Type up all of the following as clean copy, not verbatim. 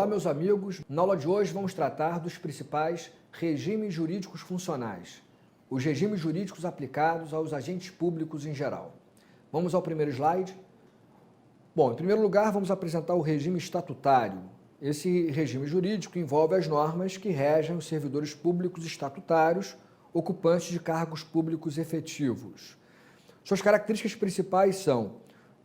Olá, meus amigos. Na aula de hoje vamos tratar dos principais regimes jurídicos funcionais, os regimes jurídicos aplicados aos agentes públicos em geral. Vamos ao primeiro slide. Bom, em primeiro lugar, vamos apresentar o regime estatutário. Esse regime jurídico envolve as normas que regem os servidores públicos estatutários, ocupantes de cargos públicos efetivos. Suas características principais são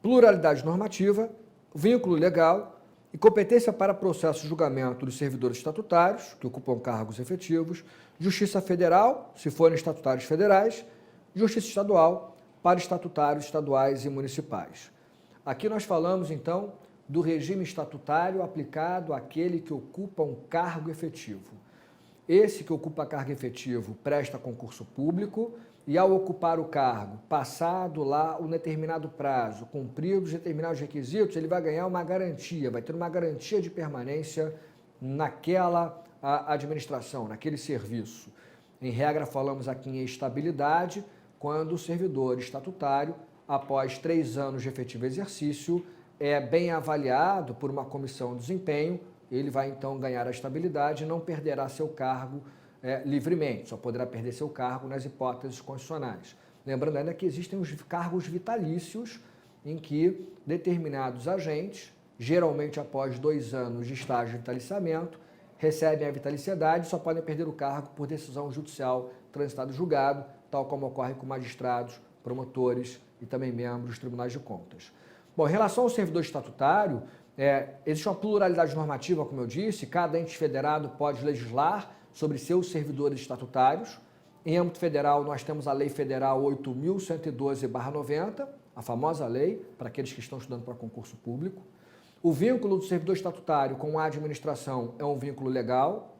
pluralidade normativa, vínculo legal e competência para processo de julgamento dos servidores estatutários, que ocupam cargos efetivos, justiça federal, se forem estatutários federais, justiça estadual para estatutários estaduais e municipais. Aqui nós falamos, então, do regime estatutário aplicado àquele que ocupa um cargo efetivo. Esse que ocupa cargo efetivo presta concurso público e, ao ocupar o cargo, passado lá um determinado prazo, cumpridos determinados requisitos, ele vai ganhar uma garantia, vai ter uma garantia de permanência naquela administração, naquele serviço. Em regra, falamos aqui em estabilidade, quando o servidor estatutário, após 3 anos de efetivo exercício, é bem avaliado por uma comissão de desempenho, ele vai então ganhar a estabilidade e não perderá seu cargo livremente, só poderá perder seu cargo nas hipóteses constitucionais. Lembrando ainda que existem os cargos vitalícios em que determinados agentes, geralmente após 2 anos de estágio de vitaliciamento, recebem a vitaliciedade e só podem perder o cargo por decisão judicial transitada e julgado, tal como ocorre com magistrados, promotores e também membros dos tribunais de contas. Bom, em relação ao servidor estatutário, existe uma pluralidade normativa, como eu disse, cada ente federado pode legislar sobre seus servidores estatutários. Em âmbito federal, nós temos a Lei Federal 8.112/90, a famosa lei, para aqueles que estão estudando para concurso público. O vínculo do servidor estatutário com a administração é um vínculo legal,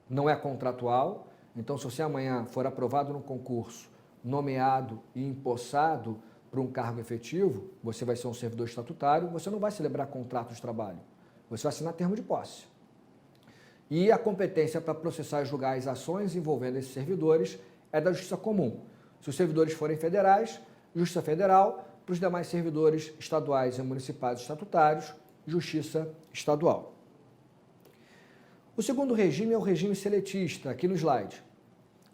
não é contratual. Então, se você amanhã for aprovado no concurso, nomeado e empossado para um cargo efetivo, você vai ser um servidor estatutário, você não vai celebrar contrato de trabalho, você vai assinar termo de posse. E a competência para processar e julgar as ações envolvendo esses servidores é da Justiça Comum. Se os servidores forem federais, Justiça Federal; para os demais servidores estaduais e municipais estatutários, Justiça Estadual. O segundo regime é o regime seletista, aqui no slide.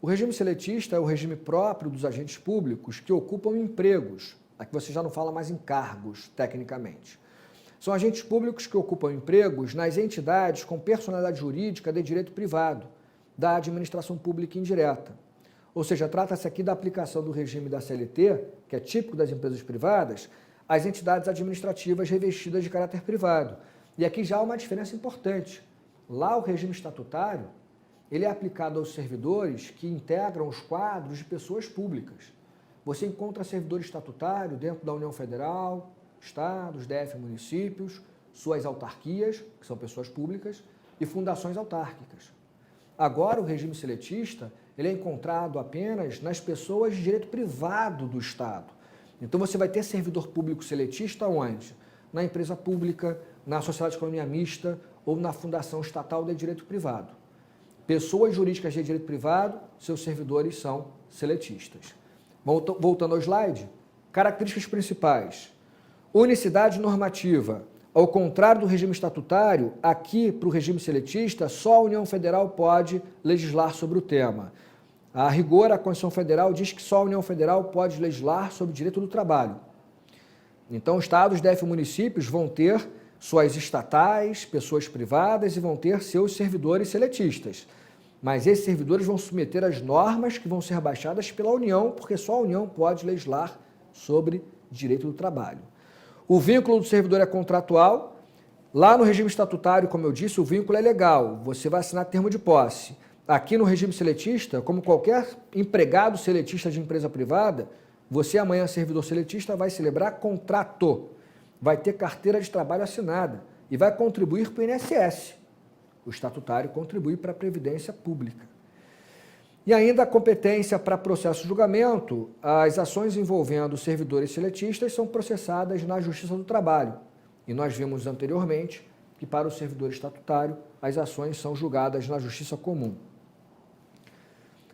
O regime seletista é o regime próprio dos agentes públicos que ocupam empregos. Aqui você já não fala mais em cargos, tecnicamente. São agentes públicos que ocupam empregos nas entidades com personalidade jurídica de direito privado, da administração pública indireta. Ou seja, trata-se aqui da aplicação do regime da CLT, que é típico das empresas privadas, às entidades administrativas revestidas de caráter privado. E aqui já há uma diferença importante. Lá o regime estatutário, ele é aplicado aos servidores que integram os quadros de pessoas públicas. Você encontra servidor estatutário dentro da União Federal, estados, DF, municípios, suas autarquias, que são pessoas públicas, e fundações autárquicas. Agora, o regime seletista, ele é encontrado apenas nas pessoas de direito privado do Estado. Então, você vai ter servidor público seletista onde? Na empresa pública, na sociedade de economia mista ou na fundação estatal de direito privado. Pessoas jurídicas de direito privado, seus servidores são seletistas. Voltando ao slide, características principais. Unicidade normativa. Ao contrário do regime estatutário, aqui, para o regime seletista, só a União Federal pode legislar sobre o tema. A rigor, a Constituição Federal diz que só a União Federal pode legislar sobre o direito do trabalho. Então, estados, DF e municípios vão ter suas estatais, pessoas privadas e vão ter seus servidores seletistas. Mas esses servidores vão submeter as normas que vão ser baixadas pela União, porque só a União pode legislar sobre direito do trabalho. O vínculo do servidor é contratual. Lá no regime estatutário, como eu disse, o vínculo é legal. Você vai assinar termo de posse. Aqui no regime seletista, como qualquer empregado seletista de empresa privada, você amanhã, servidor seletista, vai celebrar contrato. Vai ter carteira de trabalho assinada e vai contribuir para o INSS. O estatutário contribui para a Previdência Pública. E ainda a competência para processo de julgamento, as ações envolvendo servidores seletistas são processadas na Justiça do Trabalho. E nós vimos anteriormente que para o servidor estatutário as ações são julgadas na Justiça Comum.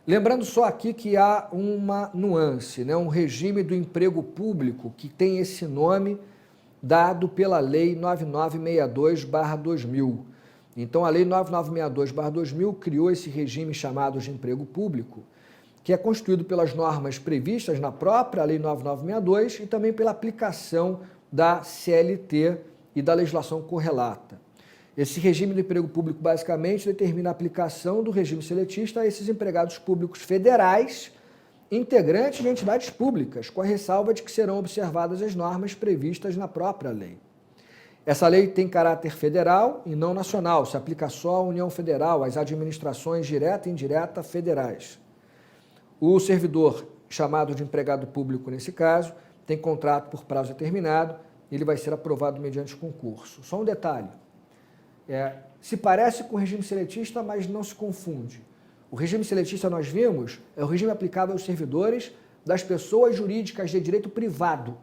Lembrando só aqui que há uma nuance, né? Um regime do emprego público que tem esse nome dado pela Lei 9962/2000. Então, a Lei 9962/2000 criou esse regime chamado de emprego público, que é constituído pelas normas previstas na própria Lei 9962 e também pela aplicação da CLT e da legislação correlata. Esse regime do emprego público basicamente determina a aplicação do regime seletista a esses empregados públicos federais, integrantes de entidades públicas, com a ressalva de que serão observadas as normas previstas na própria lei. Essa lei tem caráter federal e não nacional, se aplica só à União Federal, às administrações direta e indireta federais. O servidor, chamado de empregado público nesse caso, tem contrato por prazo determinado, ele vai ser aprovado mediante concurso. Só um detalhe, se parece com o regime seletista, mas não se confunde. O regime seletista, nós vimos, é o regime aplicável aos servidores das pessoas jurídicas de direito privado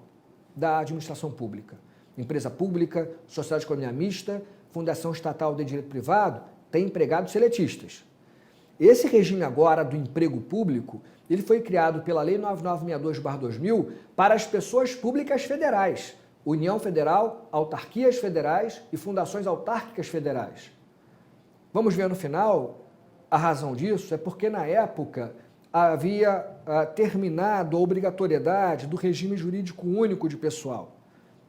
da administração pública. Empresa pública, sociedade de economia mista, fundação estatal de direito privado, tem empregados seletistas. Esse regime agora do emprego público, ele foi criado pela Lei 9962/2000 para as pessoas públicas federais, União Federal, autarquias federais e fundações autárquicas federais. Vamos ver no final, a razão disso é porque na época havia terminado a obrigatoriedade do regime jurídico único de pessoal.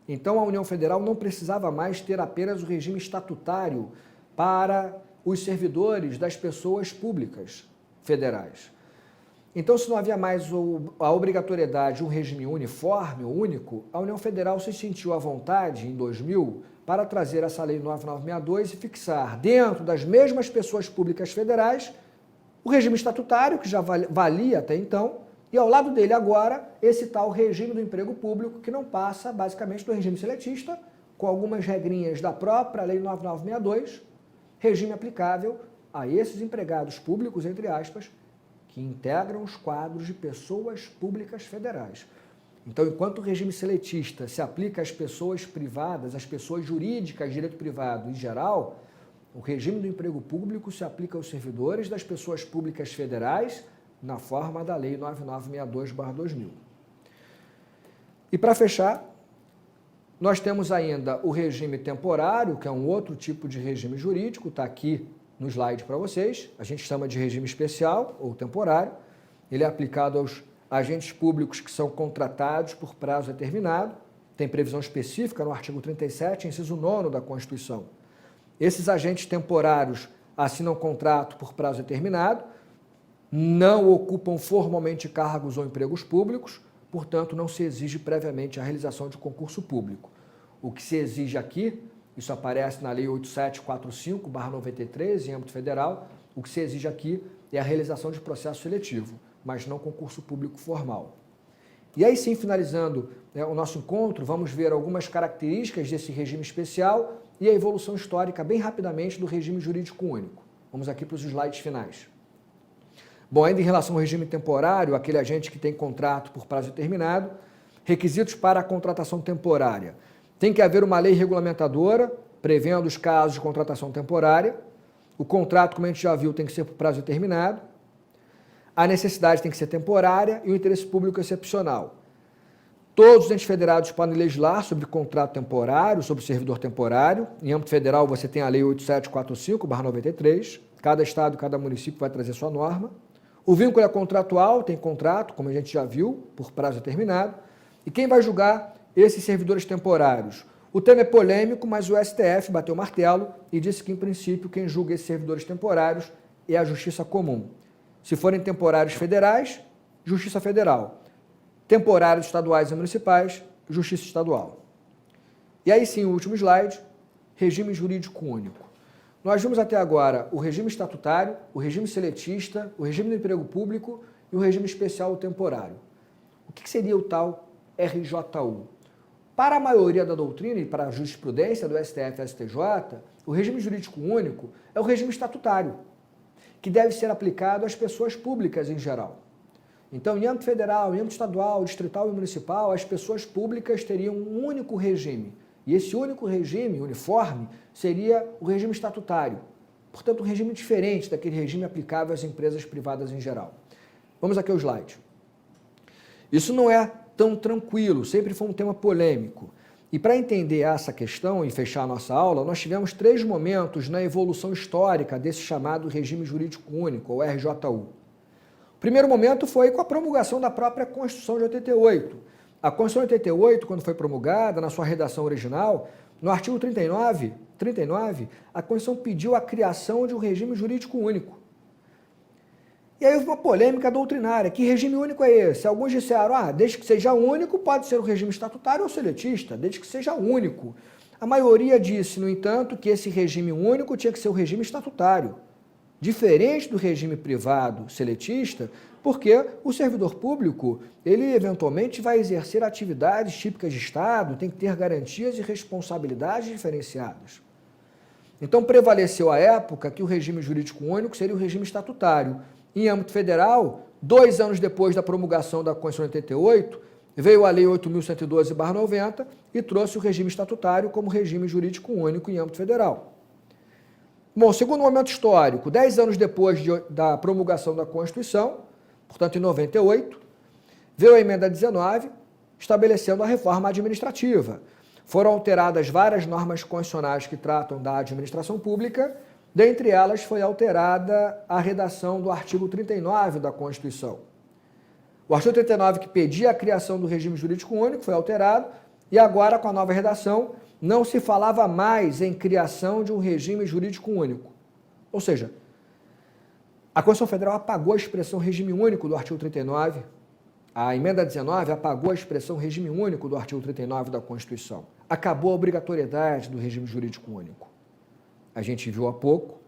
Então a União Federal não precisava mais ter apenas o regime estatutário para os servidores das pessoas públicas federais. Então, se não havia mais a obrigatoriedade de um regime uniforme, único, a União Federal se sentiu à vontade, em 2000, para trazer essa Lei 9962 e fixar, dentro das mesmas pessoas públicas federais, o regime estatutário, que já valia até então, e ao lado dele agora, esse tal regime do emprego público, que não passa basicamente do regime seletista, com algumas regrinhas da própria Lei 9962, regime aplicável a esses empregados públicos, entre aspas, que integram os quadros de pessoas públicas federais. Então, enquanto o regime seletista se aplica às pessoas privadas, às pessoas jurídicas de direito privado em geral, o regime do emprego público se aplica aos servidores das pessoas públicas federais na forma da Lei 9962/2000. E para fechar, nós temos ainda o regime temporário, que é um outro tipo de regime jurídico, está aqui no slide para vocês, a gente chama de regime especial ou temporário, ele é aplicado aos agentes públicos que são contratados por prazo determinado, tem previsão específica no artigo 37, inciso 9º da Constituição. Esses agentes temporários assinam contrato por prazo determinado, não ocupam formalmente cargos ou empregos públicos, portanto, não se exige previamente a realização de concurso público. O que se exige aqui, isso aparece na Lei 8745/93, em âmbito federal, o que se exige aqui é a realização de processo seletivo, mas não concurso público formal. E aí sim, finalizando o nosso encontro, vamos ver algumas características desse regime especial e a evolução histórica, bem rapidamente, do regime jurídico único. Vamos aqui para os slides finais. Bom, ainda em relação ao regime temporário, aquele agente que tem contrato por prazo determinado, requisitos para a contratação temporária. Tem que haver uma lei regulamentadora, prevendo os casos de contratação temporária. O contrato, como a gente já viu, tem que ser por prazo determinado. A necessidade tem que ser temporária e o interesse público excepcional. Todos os entes federados podem legislar sobre contrato temporário, sobre servidor temporário. Em âmbito federal, você tem a Lei 8745/93. Cada estado e cada município vai trazer sua norma. O vínculo é contratual, tem contrato, como a gente já viu, por prazo determinado. E quem vai julgar esses servidores temporários? O tema é polêmico, mas o STF bateu o martelo e disse que, em princípio, quem julga esses servidores temporários é a Justiça Comum. Se forem temporários federais, Justiça Federal. Temporários estaduais e municipais, Justiça Estadual. E aí sim, o último slide, regime jurídico único. Nós vimos até agora o regime estatutário, o regime seletista, o regime do emprego público e o regime especial temporário. O que seria o tal RJU? Para a maioria da doutrina e para a jurisprudência do STF e STJ, o regime jurídico único é o regime estatutário, que deve ser aplicado às pessoas públicas em geral. Então, em âmbito federal, em âmbito estadual, distrital e municipal, as pessoas públicas teriam um único regime. E esse único regime, uniforme, seria o regime estatutário. Portanto, um regime diferente daquele regime aplicável às empresas privadas em geral. Vamos aqui ao slide. Isso não é tão tranquilo, sempre foi um tema polêmico. E para entender essa questão e fechar a nossa aula, nós tivemos 3 momentos na evolução histórica desse chamado regime jurídico único, ou RJU. O primeiro momento foi com a promulgação da própria Constituição de 88. A Constituição de 88, quando foi promulgada, na sua redação original, no artigo 39, a Constituição pediu a criação de um regime jurídico único. E aí houve uma polêmica doutrinária. Que regime único é esse? Alguns disseram, desde que seja único, pode ser o regime estatutário ou seletista, desde que seja único. A maioria disse, no entanto, que esse regime único tinha que ser o regime estatutário, diferente do regime privado seletista, porque o servidor público, ele eventualmente vai exercer atividades típicas de Estado, tem que ter garantias e responsabilidades diferenciadas. Então prevaleceu à época que o regime jurídico único seria o regime estatutário. Em âmbito federal, 2 anos depois da promulgação da Constituição de 88, veio a Lei 8.112/90 e trouxe o regime estatutário como regime jurídico único em âmbito federal. Bom, segundo momento histórico, 10 anos depois da promulgação da Constituição, portanto em 98, veio a emenda 19, estabelecendo a reforma administrativa. Foram alteradas várias normas constitucionais que tratam da administração pública. Dentre elas, foi alterada a redação do artigo 39 da Constituição. O artigo 39, que pedia a criação do regime jurídico único, foi alterado, e agora, com a nova redação, não se falava mais em criação de um regime jurídico único. Ou seja, a Constituição Federal apagou a expressão regime único do artigo 39, a emenda 19 apagou a expressão regime único do artigo 39 da Constituição. Acabou a obrigatoriedade do regime jurídico único. A gente viu há pouco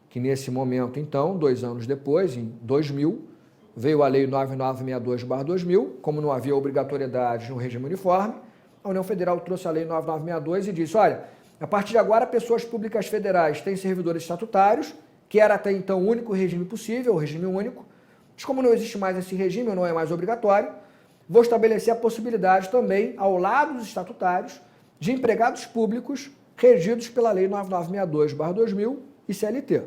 que nesse momento, então, 2 anos depois, em 2000, veio a Lei 9962/2000, como não havia obrigatoriedade no regime uniforme, a União Federal trouxe a Lei 9962 e disse, olha, a partir de agora, pessoas públicas federais têm servidores estatutários, que era até então o único regime possível, o regime único, mas como não existe mais esse regime, não é mais obrigatório, vou estabelecer a possibilidade também, ao lado dos estatutários, de empregados públicos regidos pela Lei 9962/2000 e CLT.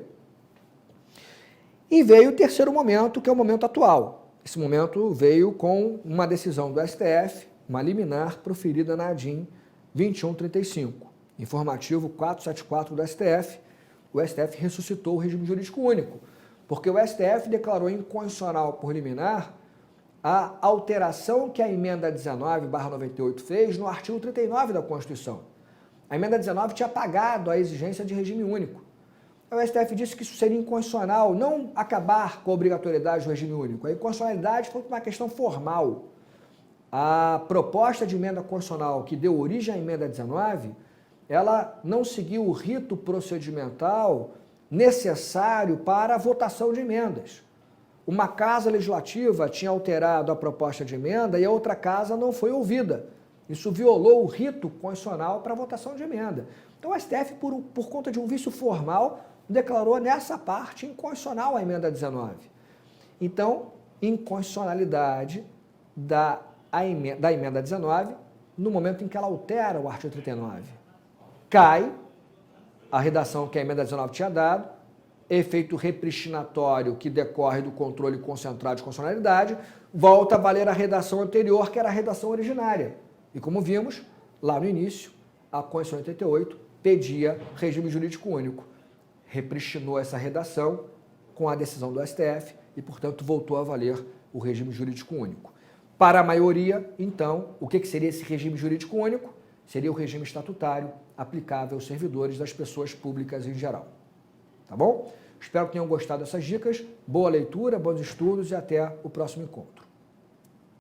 E veio o terceiro momento, que é o momento atual. Esse momento veio com uma decisão do STF, uma liminar proferida na ADIM 2135, informativo 474 do STF. O STF ressuscitou o regime jurídico único, porque o STF declarou inconstitucional por liminar a alteração que a emenda 19/98 fez no artigo 39 da Constituição. A emenda 19 tinha apagado a exigência de regime único. O STF disse que isso seria inconstitucional, não acabar com a obrigatoriedade do regime único. A inconstitucionalidade foi uma questão formal. A proposta de emenda constitucional que deu origem à emenda 19, ela não seguiu o rito procedimental necessário para a votação de emendas. Uma casa legislativa tinha alterado a proposta de emenda e a outra casa não foi ouvida. Isso violou o rito constitucional para a votação de emenda. Então, o STF, por conta de um vício formal, declarou nessa parte inconstitucional a emenda 19. Então, inconstitucionalidade da emenda 19 no momento em que ela altera o artigo 39. Cai a redação que a emenda 19 tinha dado, efeito repristinatório que decorre do controle concentrado de constitucionalidade, volta a valer a redação anterior, que era a redação originária. E como vimos, lá no início, a Constituição de 88 pedia regime jurídico único. Repristinou essa redação com a decisão do STF e, portanto, voltou a valer o regime jurídico único. Para a maioria, então, o que seria esse regime jurídico único? Seria o regime estatutário aplicável aos servidores das pessoas públicas em geral. Tá bom? Espero que tenham gostado dessas dicas. Boa leitura, bons estudos e até o próximo encontro.